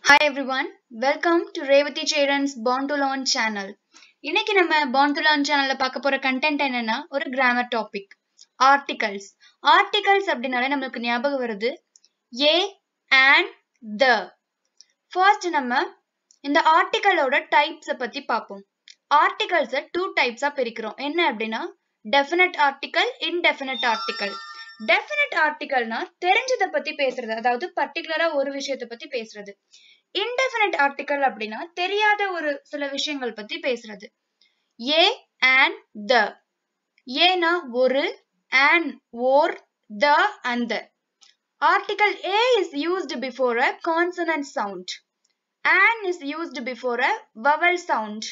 Hi everyone, welcome to Revati Cheran's Born to Learn channel. இன்னைக்கு நம்ம Born to Learn channelல பார்க்க போற content என்னன்னா ஒரு grammar topic. Articles. Articles அப்படினாலே நமக்கு ஞாபகம் வருது a and the. First நம்ம இந்த articleோட types பத்தி பார்ப்போம். Articles two types பிரிக்கிறோம். என்ன அப்படின்னா definite article, indefinite article. Definite article னா தெரிஞ்சத பத்தி பேசுறது, அதாவது பர்టిక్యులரா ஒரு விஷயத்தை பத்தி பேசுறது. Indefinite article அப்படின்னா தெரியாத ஒரு சில விஷயங்கள் பத்தி பேசுறது. A and the. ஏனா ஒரு, and or, the and the. Article A is used before a consonant sound. An is used before a vowel sound.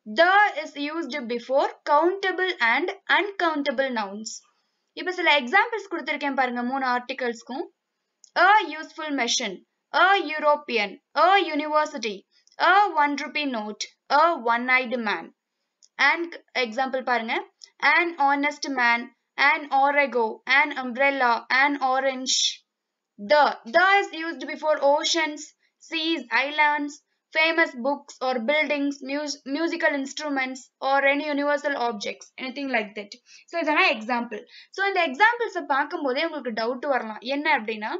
The is used before countable and uncountable nouns. இப்ப சில examples கொடுத்திருக்கேன் பாருங்க மூணு articlesக்கும். A useful machine, a European, a university, a 1 rupee note, a one-eyed man. And example பாருங்க, an honest man, an orago, an umbrella, an orange. The is used before oceans, seas, islands, famous books or buildings, musical instruments or any universal objects, anything like that. So இதெல்லாம் example. So இந்த examples பார்க்கும்போதே உங்களுக்கு doubt வரலாம். என்ன அப்படின்னா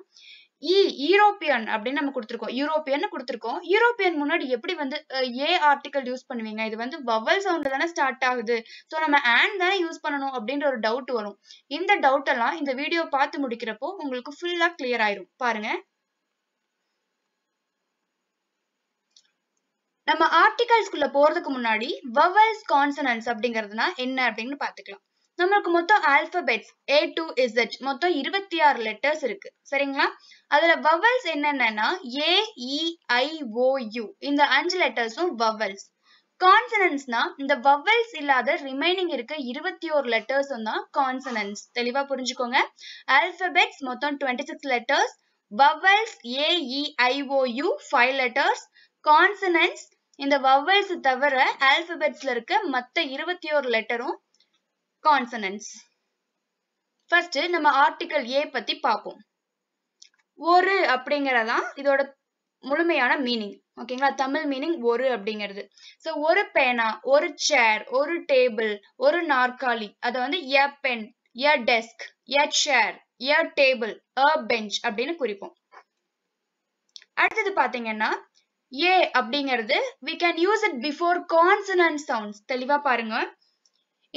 European அப்படின்னு நம்ம கொடுத்திருக்கோம். யூரோப்பியன் முன்னாடி எப்படி வந்து ஏ ஆர்டிகல் யூஸ் பண்ணுவீங்க? இது வந்து வவல் சவுண்ட் தானே ஸ்டார்ட் ஆகுது. சோ நம்ம and தானே யூஸ் பண்ணணும் அப்படின்ற ஒரு டவுட் வரும். இந்த டவுட் எல்லாம் இந்த வீடியோ பார்த்து முடிக்கிறப்போ உங்களுக்கு ஃபுல்லா கிளியர் ஆயிரும். பாருங்க. நம்ம ஆர்டிகல்ஸ்குள்ள போறதுக்கு முன்னாடி vowels consonants அப்படிங்கிறதுனா என்ன அப்படின்னு பாத்துக்கலாம். நமக்கு மொத்தம் ஆல்பபெட்ஸ் A to Z மொத்தம் 26 லெட்டர்ஸ் இருக்கு. சரிங்களா? அதுல vowels என்னென்னன்னா A, E, I, O, U. இந்த 5 லெட்டர்ஸும் vowels. கான்சனன்ட்ஸ்னா இந்த vowels இல்லாத ரிமைனிங் இருக்க 21 லெட்டர்ஸும் தான் கான்சனன்ட்ஸ். தெளிவா புரிஞ்சுக்கோங்க. ஆல்பபெட்ஸ் மொத்தம் 26 letters. vowels A, E, I, O, U 5 letters. Consonants இந்த vowels தவிர ஆல்பபெட்ஸ்ல இருக்க மத்த 21 லெட்டரும் கான்சனன்ட்ஸ். ஃபர்ஸ்ட் நம்ம ஆர்டிகல் A பத்தி பாப்போம். ஒரு அப்படிங்கறதான் இதோட முழுமையான மீனிங். ஓகேங்களா? தமிழ் மீனிங் ஒரு அப்படிங்கிறது. சோ ஒரு பேனா, ஒரு சேர், ஒரு டேபிள், ஒரு நாற்காலி, அத வந்து a pen, a desk, a chair, a table, a bench அப்படின்னு குறிப்போம். அடுத்தது பாத்தீங்கன்னா A அப்படிங்கிறது we can use it before consonant sounds. தெளிவா பாருங்க.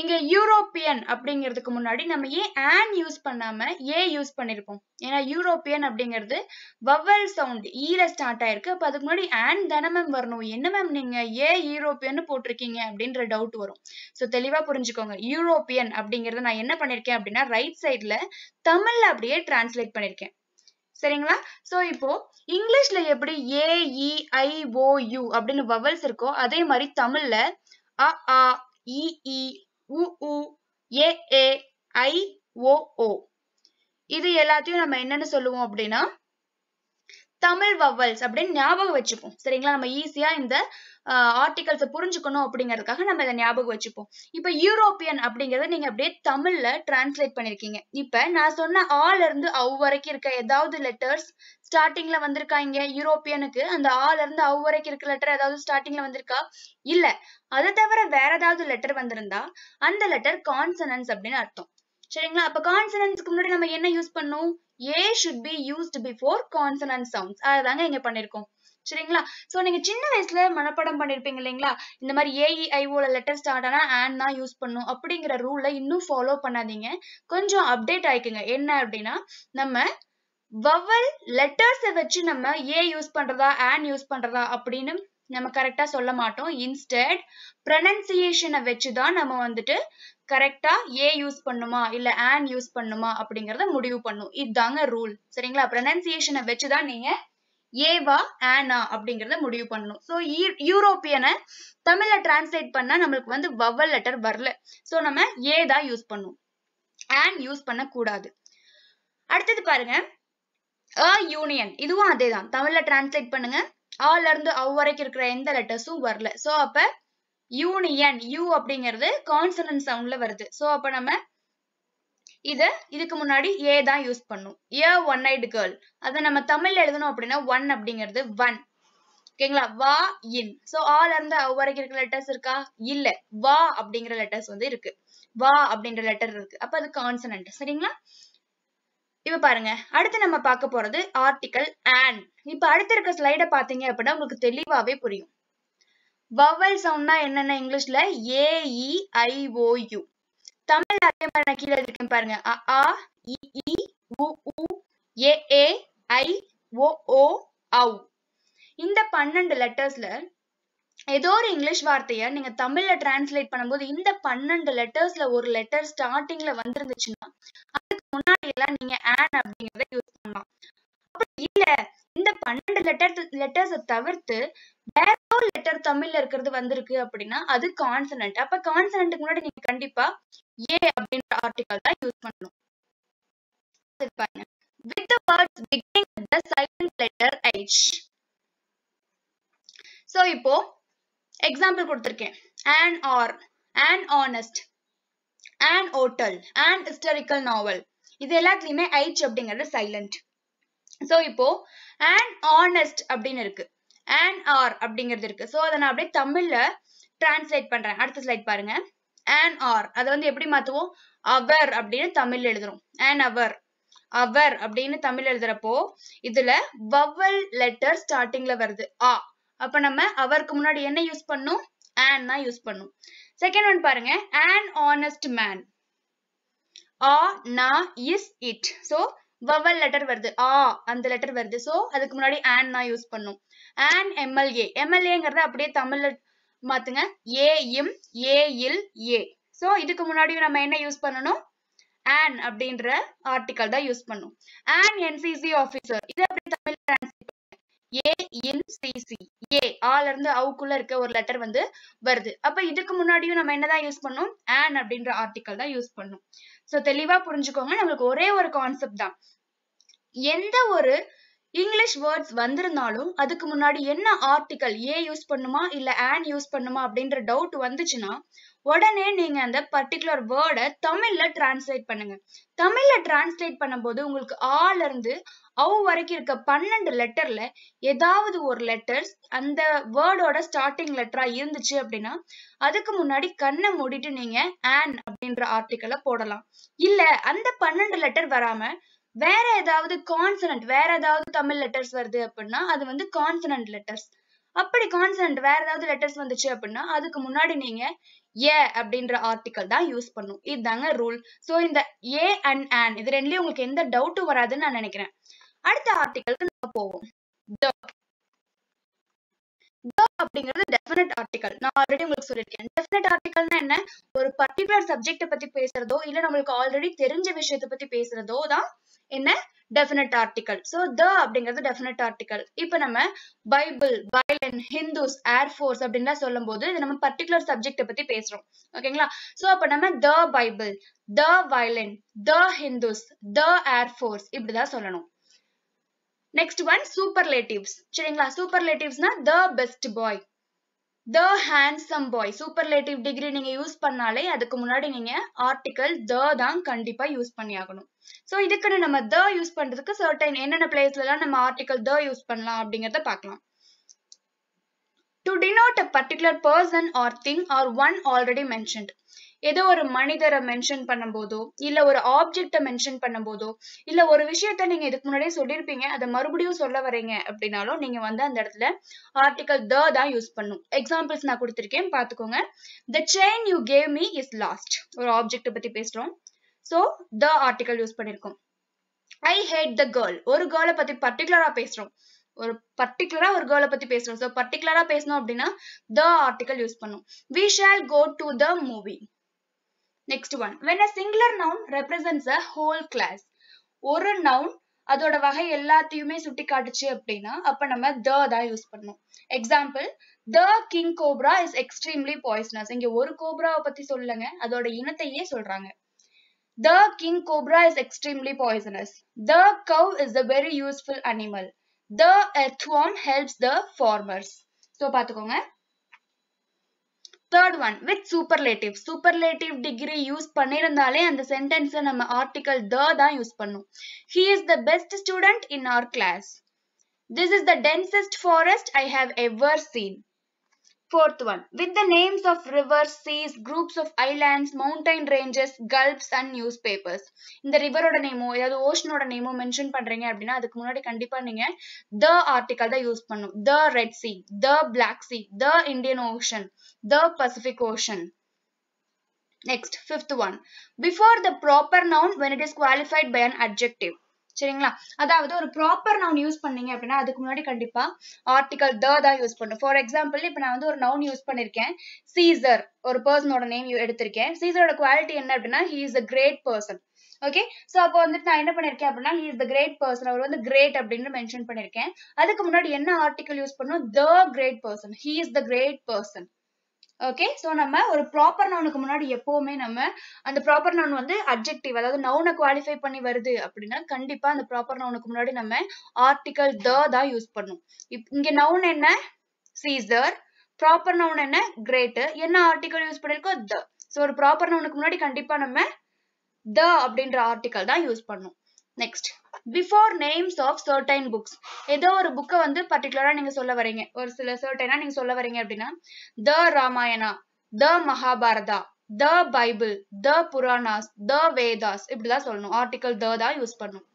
இங்க யூரோப்பியன் அப்படிங்கிறதுக்கு முன்னாடி நம்ம ஏன் an யூஸ் பண்ணாம A யூஸ் பண்ணிருப்போம்? ஏன்னா யூரோப்பியன் அப்படிங்கிறது vowel sound ஈல ஸ்டார்ட் ஆயிருக்கு. அப்ப அதுக்கு முன்னாடி an தானே மேம் வரணும். என்ன மேம் நீங்க ஏ யூரோப்பியன் போட்டிருக்கீங்க அப்படின்ற டவுட் வரும். சோ தெளிவா புரிஞ்சுக்கோங்க. யூரோப்பியன் அப்படிங்கறத நான் என்ன பண்ணிருக்கேன் அப்படின்னா ரைட் சைடுல தமிழ்ல அப்படியே டிரான்ஸ்லேட் பண்ணிருக்கேன். சரிங்களா? சோ இப்போ இங்கிலீஷ்ல எப்படி A, E, I, O, U அப்படின்னு vowels இருக்கோ அதே மாதிரி தமிழ்ல அ, ஆ, இ, ஈ, உ, ஊ, ஏ, ஏ, ஐ, ஓ, ஓ. இது எல்லாத்தையும் நம்ம என்னன்னு சொல்லுவோம் அப்படின்னா தமிழ் vowels அப்படின்னு ஞாபகம் வச்சுப்போம். சரிங்களா? நம்ம ஈஸியா இந்த ஆர்டிகல்ஸ் புரிஞ்சுக்கணும் அப்படிங்கிறதுக்காக நம்ம இதை ஞாபகம் வச்சுப்போம். இப்ப யூரோப்பியன் அப்படிங்கறத நீங்க அப்படியே தமிழ்ல டிரான்ஸ்லேட் பண்ணிருக்கீங்க. இப்ப நான் சொன்ன ஆல இருந்து அவ் வரைக்கும் இருக்க ஏதாவது லெட்டர்ஸ் ஸ்டார்டிங்ல வந்திருக்காங்க யூரோப்பியனுக்கு? அந்த ஆல இருந்து அவ் வரைக்கும் இருக்க லெட்டர் ஏதாவது ஸ்டார்டிங்ல வந்திருக்கா? இல்ல. அதை தவிர வேற ஏதாவது லெட்டர் வந்திருந்தா அந்த லெட்டர் கான்சனன்ட்ஸ் அப்படின்னு அர்த்தம். சரிங்களா? அப்ப கான்சனன்ட்ஸ்க்கு முன்னாடி நம்ம என்ன யூஸ் பண்ணோம்? A should be used before consonant sounds. அதுதாங்க இங்க பண்ணிருக்கோம். சரிங்களா? சோ நீங்க சின்ன வயசுல மனப்பாடம் பண்ணிருப்பீங்க இல்லைங்களா? இந்த மாதிரி AEIO லெட்டர் ஸ்டார்ட் ஆனா an தான் யூஸ் பண்ணும் அப்படிங்கிற ரூலை இன்னும் ஃபாலோ பண்ணாதீங்க. கொஞ்சம் அப்டேட் ஆயிக்குங்க. என்ன அப்படின்னா நம்ம vowel லெட்டர்ஸ் வச்சு நம்ம A யூஸ் பண்றதா an யூஸ் பண்றதா அப்படின்னு நம்ம கரெக்டா சொல்ல மாட்டோம். இன்ஸ்டெட் ப்ரொனன்சியேஷனை வச்சுதான் நம்ம வந்துட்டு கரெக்டா A யூஸ் பண்ணுமா இல்ல an யூஸ் பண்ணுமா அப்படிங்கறத முடிவு பண்ணும். இதுதாங்க ரூல். சரிங்களா? ப்ரொனன்சியேஷனை வச்சுதான் நீங்க ஏவா ஆனா அப்படிங்கறத முடிவு பண்ணணும். சோ யூரோப்பியனை தமிழ்ல டிரான்ஸ்லேட் பண்ணா நம்மளுக்கு வந்து vowel லெட்டர் வரல. சோ நம்ம A தான் யூஸ் பண்ணும். an யூஸ் பண்ண கூடாது. அடுத்தது பாருங்க a யூனியன். இதுவும் அதேதான். தமிழ்ல டிரான்ஸ்லேட் பண்ணுங்க. ஆல இருந்து அவ் வரைக்கும் இருக்கிற எந்த லெட்டர்ஸும் வரல. சோ அப்ப யூனியன் யூ அப்படிங்கிறது கான்சனன்ட் சவுண்ட்ல வருது. சோ அப்ப நம்ம இதுக்கு முன்னாடி ஏ தான் யூஸ் பண்ணும். A one-eyed girl. அத நம்ம தமிழ்ல எழுதணும் அப்படின்னா ஒன் அப்படிங்கிறது ஒன். ஓகேங்களா? வா இன். சோ ஆல இருந்து அவ் வரைக்கும் இருக்கிற லெட்டர்ஸ் இருக்கா? இல்ல. வா அப்படிங்கிற லெட்டர்ஸ் வந்து இருக்கு. வா அப்படின்ற லெட்டர் இருக்கு. அப்ப அது கான்சனன்ட். சரிங்களா? இப்ப பாருங்க, அடுத்து நம்ம பார்க்க போறது ஆர்டிகல் and. இப்ப அடுத்து இருக்க ஸ்லைட பாத்தீங்க அப்படின்னா உங்களுக்கு தெளிவாவே புரியும். வவல் சவுண்ட்னா என்னென்ன இங்கிலீஷ்ல? ஏ இ ஐ ஓ யூ. தமிழ்ல அதே மாதிரி நான் கீழே இருக்கேன் பாருங்க. அ ஆ இ ஈ உ ஊ ஏ ஏ ஐ ஓ ஓ ஔ. இந்த 12 லெட்டர்ஸ்ல ஏதோ ஒரு இங்கிலீஷ் வார்த்தைய நீங்க தமிழ்ல டிரான்ஸ்லேட் பண்ணும்போது இந்த 12 லெட்டர்ஸ்ல ஒரு லெட்டர் ஸ்டார்டிங்ல வந்திருந்துச்சுன்னா அதுக்கு முன்னாடி எல்லாம் நீங்க an அப்படிங்கறத யூஸ் பண்ணலாம். அப்படி இல்ல இந்த 12 லெட்டர்ஸை தவிர்த்து வேற ஒரு லெட்டர் தமிழ்ல இருக்கிறது வந்திருக்கு அப்படின்னா அது கான்சனன்ட். அப்ப கான்சனன்ட்க்கு முன்னாடி நீங்க கண்டிப்பா ஏ அப்படின்ற ஆர்டிகல் தான் யூஸ் பண்ணணும். With the words beginning with the silent letter H. So இப்போ எக்ஸாம்பிள் கொடுத்திருக்கேன். An or, an honest, an hotel, an historical novel. இது எல்லாத்துலயுமே H அப்படிங்கிறது சைலண்ட். சோ இப்போ an honest அப்படின்னு இருக்கு, an or அப்படிங்கிறது இருக்கு. சோ அதை நான் அப்படியே தமிழ்ல டிரான்ஸ்லேட் பண்றேன். அடுத்த ஸ்லைட் பாருங்க. an or அதை வந்து எப்படி மாத்துவோம்? அவர் அப்படின்னு தமிழ்ல எழுதுறோம். an hour, அவர் அப்படின்னு தமிழ் எழுதுறப்போ இதுல வவல் லெட்டர் ஸ்டார்டிங்ல வருது ஆ. அப்ப நம்ம அவருக்கு முன்னாடி என்ன யூஸ் பண்ணும்? an தான் யூஸ் பண்ணும். செகண்ட் ஒன் பாருங்க. an honest man. ஆ நா is it. So vowel letter வருது ஆ, அந்த லெட்டர் வருது. சோ அதுக்கு முன்னாடி an தான் யூஸ் பண்ணும். an MLA. MLAங்கிறத அப்படியே தமிழ்ல மாத்துங்க. ஏ இம் ஏ இல் ஏ. சோ இதுக்கு முன்னாடி நம்ம என்ன யூஸ் பண்ணணும்? an அப்படின்ற ஆர்டிகல் தான் யூஸ் பண்ணும். an NCC officer. இது அப்படியே தமிழ்ல டிரான்ஸ்லேட் பண்ணுங்க. ஏ இன் சிசி. ஏ ஆல இருந்து அவுக்குள்ள இருக்க ஒரு லெட்டர் வந்து வருது. அப்ப இதுக்கு முன்னாடியும் நம்ம என்னதான் யூஸ் பண்ணோம்? an அப்படின்ற ஆர்டிகல் தான் யூஸ் பண்ணும். சோ தெளிவா புரிஞ்சுக்கோங்க. நம்மளுக்கு ஒரே ஒரு கான்செப்ட் தான். எந்த ஒரு இங்கிலீஷ் வேர்ட்ஸ் வந்திருந்தாலும் அதுக்கு முன்னாடி என்ன ஆர்டிகல் ஏ யூஸ் பண்ணுமா இல்ல an யூஸ் பண்ணுமா அப்படின்ற டவுட் வந்துச்சுன்னா உடனே நீங்க அந்த பர்டிகுலர் வேர்டை தமிழ்ல டிரான்ஸ்லேட் பண்ணுங்க. தமிழ்ல டிரான்ஸ்லேட் பண்ணும்போது உங்களுக்கு ஆல இருந்து அவ் வரைக்கும் இருக்க 12 லெட்டர்ல ஏதாவது ஒரு லெட்டர்ஸ் அந்த வேர்டோட ஸ்டார்டிங் லெட்டரா இருந்துச்சு அப்படின்னா அதுக்கு முன்னாடி கண்ணை மூடிட்டு நீங்க an அப்படின்ற ஆர்டிகலை போடலாம். இல்ல அந்த 12 லெட்டர் வராம வேற ஏதாவது கான்சனன்ட், வேற ஏதாவது தமிழ் லெட்டர்ஸ் வருது அப்படின்னா அது வந்து கான்சனன்ட் லெட்டர்ஸ். அப்படி கான்சனன்ட் வேற ஏதாவது லெட்டர்ஸ் வந்துச்சு அப்படின்னா அதுக்கு முன்னாடி நீங்க ஏ அப்படின்ற ஆர்டிகல் தான் யூஸ் பண்ணும். இதுதாங்க ரூல். சோ இந்த ஏ அண்ட் an இது ரெண்டுலயும் உங்களுக்கு எந்த டவுட்டும் வராதுன்னு நான் நினைக்கிறேன். அடுத்த ஆர்டிகலுக்கு நம்ம போவோம். the. the அப்படிங்கிறது டெஃபினட் ஆர்டிகல். நான் ஆல்ரெடி உங்களுக்கு சொல்லிருக்கேன். டெஃபினட் ஆர்டிகல்னா என்ன? ஒரு பர்டிகுலர் சப்ஜெக்ட பத்தி பேசுறதோ இல்ல நம்மளுக்கு ஆல்ரெடி தெரிஞ்ச விஷயத்தை பத்தி பேசுறதோ தான் என்ன? Definite article. சோ the அப்படிங்கிறது டெஃபினட் ஆர்டிகல். இப்ப நம்ம பைபிள், வயலின், ஹிந்துஸ், ஏர்ஃபோர்ஸ் அப்படின்னு சொல்லும் போது இது நம்ம பர்டிகுலர் சப்ஜெக்ட பத்தி பேசுறோம். ஓகேங்களா? சோ அப்ப நம்ம the Bible, the violin, the hindus, the airforce இப்படிதான் சொல்லணும். Next one superlatives. சரிங்களா? சூப்பர்லேட்டிவ்ஸ்னா the best boy, the handsome boy. Superlative degree நீங்க யூஸ் பண்ணாலே அதுக்கு முன்னாடி நீங்க ஆர்டிகல் the தான் கண்டிப்பா யூஸ் பண்ணி ஆகணும். சோ இதுக்குன்னு நம்ம the யூஸ் பண்றதுக்கு சர்டைன் என்னென்ன பிளேஸ்ல எல்லாம் நம்ம ஆர்டிகல் the யூஸ் பண்ணலாம் அப்படிங்கறத பார்க்கலாம். To denote a particular person or thing or one already mentioned. ஏதோ ஒரு மனிதரை மென்ஷன் பண்ணும்போதோ இல்ல ஒரு ஆப்ஜெக்ட மென்ஷன் பண்ணும்போதோ இல்ல ஒரு விஷயத்த நீங்க இதுக்கு முன்னாடியே சொல்லிருப்பீங்க அதை மறுபடியும் சொல்ல வரீங்க அப்படின்னாலும் நீங்க வந்து அந்த இடத்துல ஆர்டிகல் the தான் யூஸ் பண்ணும். எக்ஸாம்பிள்ஸ் நான் கொடுத்திருக்கேன் பாத்துக்கோங்க. The chain you gave me is lost. ஒரு ஆப்ஜெக்ட பத்தி பேசுறோம். சோ the ஆர்டிகல் யூஸ் பண்ணிருக்கோம். I hate the girl. ஒரு கேர்ளை பத்தி பர்டிகுலரா பேசுறோம். ஒரு பர்டிகுலரா ஒரு கேர்ளை பத்தி பேசுறோம். சோ பர்டிகுலரா பேசணும் அப்படின்னா the ஆர்டிகல் யூஸ் பண்ணும். We shall go to the movie. Next one. When a singular noun represents a whole class. ஒரு noun அதோட வகை எல்லாத்தையுமே சுட்டி காட்டுச்சு அப்படின்னா அப்ப நம்ம the தான் யூஸ் பண்ணணும். Example, the king cobra is extremely poisonous. இங்க ஒரு கோப்ராவை பத்தி சொல்லுங்க, அதோட இனத்தையே சொல்றாங்க. The king cobra is extremely poisonous. The cow is a very useful animal. The earthworm helps the farmers. So பாத்துக்கோங்க. Third one, with superlative. Superlative degree use பண்ணிருந்தாலே அந்த சென்டென்ஸ்ல நம்ம ஆர்டிகல் the தான் யூஸ் பண்ணும். He is the best student in our class. This is the densest forest I have ever seen. Fourth one, with the names of rivers, seas, groups of islands, mountain ranges, gulfs and newspapers. இந்த ரிவரோட நேமோ ஏதாவது ஓஷனோட நேமோ mention பண்றீங்க அப்படின்னா அதுக்கு முன்னாடி கண்டிப்பா நீங்க the article தான் use பண்ணும். The Red Sea, the Black Sea, the Indian Ocean, the Pacific Ocean. Next, fifth one, before the proper noun when it is qualified by an adjective. சரிங்களா, அதாவது ஒரு ப்ராப்பர் நவுன் யூஸ் பண்ணீங்க அப்படின்னா அதுக்கு முன்னாடி கண்டிப்பா ஆர்டிகல் த தான் யூஸ் பண்ணும். ஃபார் எக்ஸாம்பிள் இப்ப நான் வந்து ஒரு நவுன் யூஸ் பண்ணிருக்கேன், சீசர், ஒரு பர்சனோட நேம் எடுத்திருக்கேன். சீசரோட குவாலிட்டி என்ன அப்படின்னா he is a great person. Okay, so அப்போ வந்துட்டு நான் என்ன பண்ணிருக்கேன் அப்படின்னா he is the great person, அவர் வந்து கிரேட் அப்படின்னு மென்ஷன் பண்ணிருக்கேன். அதுக்கு முன்னாடி என்ன ஆர்டிகல் யூஸ் பண்ணோம், the great person, he is the great person. Okay, so நம்ம ஒரு ப்ராப்பர் நவுனுக்கு முன்னாடி எப்பவுமே நம்ம அந்த ப்ராப்பர் நவுன் வந்து அட்ஜெக்டிவ், அதாவது நவுனை குவாலிஃபை பண்ணி வருது அப்படின்னா கண்டிப்பா அந்த ப்ராப்பர் நவுனுக்கு முன்னாடி நம்ம ஆர்டிகல் த தான் யூஸ் பண்ணும். இங்க நவுன் என்ன, சீசர், ப்ராப்பர் நவுன் என்ன, கிரேட், என்ன ஆர்டிகல் யூஸ் பண்ணிருக்கோம், த. சோ ஒரு ப்ராப்பர் நவுனுக்கு முன்னாடி கண்டிப்பா நம்ம த அப்படின்ற ஆர்டிகல் தான் யூஸ் பண்ணும். Next, before names of certain books. ஏதோ ஒரு புக்கை வந்து பர்டிகுலரா நீங்க சொல்ல வரீங்க, ஒரு சில சர்டைனா நீங்க சொல்ல வரீங்க அப்படின்னா த ராமாயணா, த மகாபாரதா, த பைபிள், த புராணாஸ், த வேதாஸ், இப்படிதான் சொல்லணும். ஆர்டிகல் த தான் யூஸ் பண்ணும்.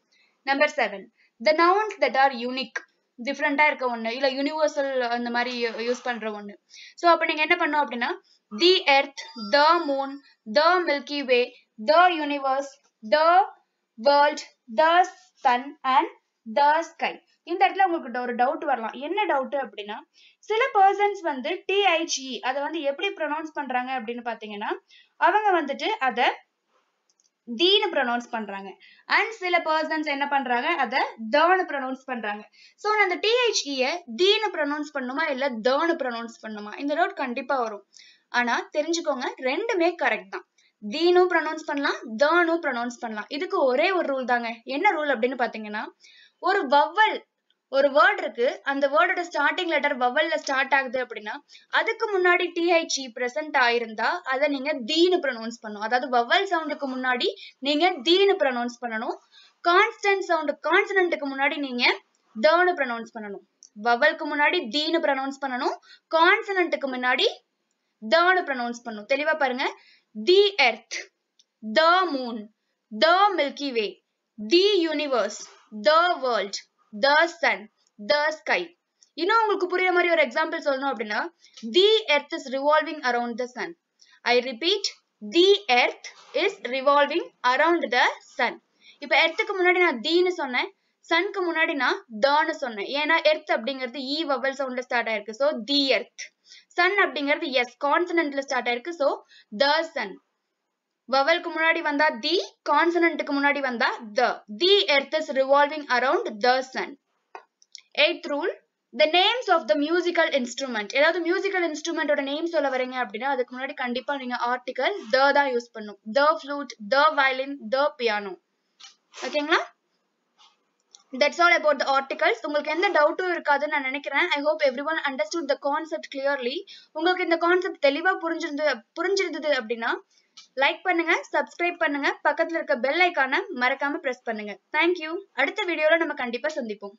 Number 7, the nouns that are unique, டிஃப்ரெண்டா இருக்க ஒண்ணு, இல்ல யூனிவர்சல் அந்த மாதிரி யூஸ் பண்ற ஒண்ணு. சோ அப்ப நீங்க என்ன பண்ணணும் அப்படின்னா the earth, the moon, the milky way, the universe, the world, the sun and the sky. இந்த இடத்துல உங்களுக்கு ஒரு டவுட் வரலாம். என்ன டவுட் அப்படின்னா சில பர்சன்ஸ் வந்து THE அதை வந்து எப்படி ப்ரொனவுன்ஸ் பண்றாங்க அப்படின்னு பாத்தீங்கன்னா அவங்க வந்துட்டு அத தீனு ப்ரொனவுன்ஸ் பண்றாங்க. அண்ட் சில பர்சன்ஸ் என்ன பண்றாங்க, அத தன்னு ப்ரொனவுன்ஸ் பண்றாங்க. சோ அந்த THE தீனு ப்ரொனவுன்ஸ் பண்ணுமா இல்ல தன்னு ப்ரொனவுன்ஸ் பண்ணுமா, இந்த டவுட் கண்டிப்பா வரும். ஆனா தெரிஞ்சுக்கோங்க, ரெண்டுமே கரெக்ட் தான். தீனும் ப்ரொனவுன்ஸ் பண்ணலாம், தனும் ப்ரொனவுன்ஸ் பண்ணலாம். இதுக்கு ஒரே ஒரு ரூல் தாங்க. என்ன ரூல் அப்படின்னு பாத்தீங்கன்னா ஒரு வவல், ஒரு வேர்ட் இருக்கு, அந்த வேர்டோட ஸ்டார்டிங் லெட்டர் வவல்ல ஸ்டார்ட் ஆகுது அப்படின்னா அதுக்கு முன்னாடி THE பிரசன்ட் ஆயிருந்தா அதை நீங்க தீனு ப்ரொனவுன்ஸ் பண்ணணும். அதாவது வவல் சவுண்டுக்கு முன்னாடி நீங்க தீனு ப்ரொனவுன்ஸ் பண்ணணும். கான்ஸ்டன்ட் சவுண்ட், கான்சனன்ட்டுக்கு முன்னாடி நீங்க தன்னு ப்ரொனவுன்ஸ் பண்ணணும். வவலுக்கு முன்னாடி தீனு ப்ரொனவுன்ஸ் பண்ணணும், கான்சனன்ட்டுக்கு முன்னாடி தன்னு ப்ரொனவுன்ஸ் பண்ணணும். தெளிவா பாருங்க, the earth, the moon, the milky way, the universe, the world, the sun, the sky. இன்னும் உங்களுக்கு புரியுற மாதிரி ஒரு எக்ஸாம்பிள் சொல்லணும் அப்படின்னா the earth is revolving around the sun. I repeat, the earth is revolving around the sun. இப்ப எர்த்துக்கு முன்னாடி நான் தீன்னு சொன்னேன், சன்க்கு முன்னாடி நான் தன்னு சொன்னேன். ஏன்னா எர்த் அப்படிங்கிறது ஈ வவல் சவுண்ட்ல ஸ்டார்ட் ஆயிருக்கு, சோ தி எர்த். சன் அப்படிங்கிறது எஸ் கான்சனன்ட்ல ஸ்டார்ட் ஆயிருக்கு, சோ த சன். வவலுக்கு முன்னாடி வந்தா தி, கான்சனன்ட்டுக்கு முன்னாடி வந்தா the. The earth is revolving around the sun. 8th rule, the names of the musical instrument. ஏதாவது மியூசிக்கல் இன்ஸ்ட்ருமெண்டோட நேம் சொல்ல வரீங்க அப்படின்னா அதுக்கு முன்னாடி கண்டிப்பா நீங்க ஆர்டிகல் த தான் யூஸ் பண்ணும். the flute, the violin, the piano. ஓகேங்களா? That's all about the articles. உங்களுக்கு எந்த டவுட்டும் இருக்காதுன்னு நான் நினைக்கிறேன். I hope everyone understood the concept clearly. உங்களுக்கு இந்த கான்செப்ட் தெளிவா புரிஞ்சிருந்தது அப்படின்னா லைக் பண்ணுங்க, சப்ஸ்கிரைப் பண்ணுங்க, பக்கத்துல இருக்க பெல் ஐகானை மறக்காம பிரஸ் பண்ணுங்க. Thank you. அடுத்த வீடியோல நம்ம கண்டிப்பா சந்திப்போம்.